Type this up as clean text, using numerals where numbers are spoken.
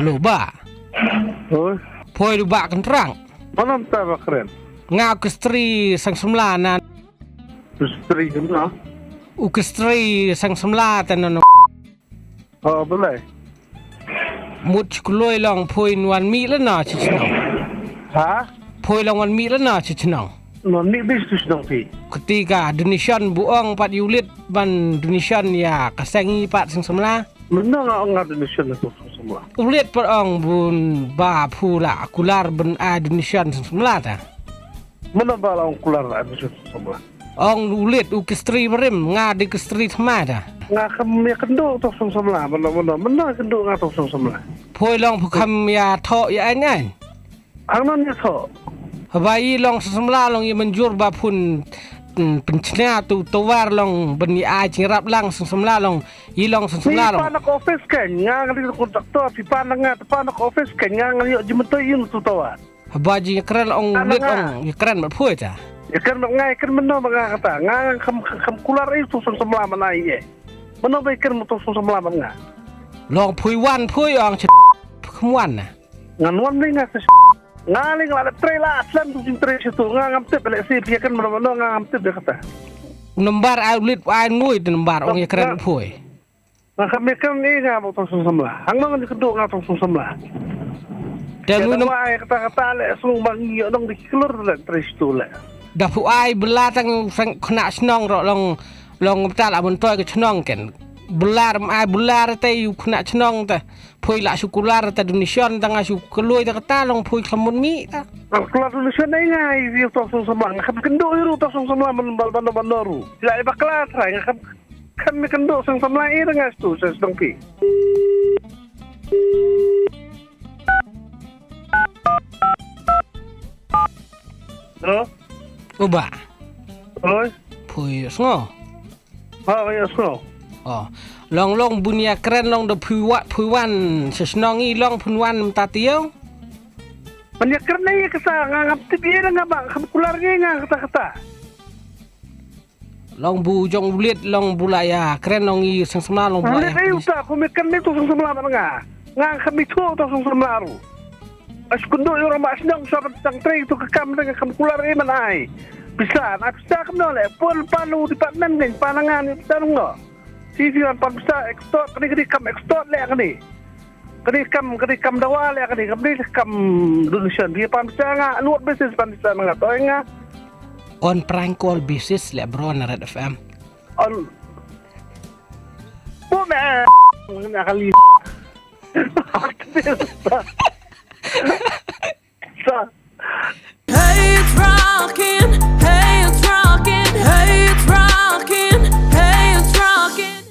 Halo ba. Oi. Poi du ba kan terang. Mana tak keren? Ngau kestri sang semla na Istri kena. u kestri sang semla tan no Oh, boleh. mut kuloi long poi wan mi la na chi chnong. Ha? Poi long wan mi la na chi chnong. Non ni bis tu sedang pi. Ketika Indonesian buang pat yulit ban Indonesian ya kasengi pat sang semla. Mana ngah Indonesia tu semua. Ulit pat ong bun ba pula kular ben Indonesian sang semla ta. Mana balang keluar Indonesia semua. Ong ulit u kestri berim nga di kestri thma ta. Ngah kami kendo tu semua. Mana kendo ngah tu semua. Poi long phukam ya tho ya anyan. Angnon ni so. Habai long semla long ya menjur ba pun pencina tu tawar long beni ai cingrap lang semla long i long semla long. Panak office kan ngah ngali kontraktor di panak office kan ngah ngali jemetoy yung tu tawar. Habaji keren ong ulit ong ya keren mat poi ta. Ya kan ngai kan mana mga kata ngah kam kular itu semua mana ye. Mana baik kan tu semua mana. Long poi wan poi ong khmwan na. Nganuan ni ngah ngaling ada trailer aslan tu trailer situ ngamtip balik sih dia kan mana ngamtip dia kata. Nembar ai ulit ai ngui tu nembar ong ya keren poi. Nah kami kan ni ngah tu semua. Hang mana kedua ngah tu semua. Dan lu ai kata le sung bang yo dong di keluar le trailer situ le. dah pu ai bela tang kena snong ro long tal abon toy ke snong ken belar ai belar te yu kena snong ta poi la sukular ta Indonesia tang asu keloi ta kata long poi khamun mi ta Keluar Indonesia ni ngai dia tu semua. Ngah kendo iru tu semua menbal bandaru. Tidak ada kelas ngah kami kendo semua ini dengan tu sedang pi. Hello? uba Oi? poi sngo Oh, ya so. oh long bunia keren long de pui wan snongi long pun wan ta tiau Banyak kerana ya kata ngap tipi ngah bang kam kularnya ngah kata-kata. long bu jong ulit long bulaya keren long i sang semla long bulaya Ini udah aku mikir ni tu semua ngah. Ngah kami tu semua ru. Askundo orang mak senang sahabat sang tray tu kekam dengan kam kular ini manai. Bisa, nak bisa kam nolak. Pun palu di partner ni panangan itu tangga. Sisi orang pan bisa ekspor kini kam ekspor leh kini. Kini kam dawa leh kini kam Indonesia dia pan bisa ngah luar bisnis pan bisa ngah tahu ngah. on prank call basis le bro na Red FM On. Bukan. Nak kali.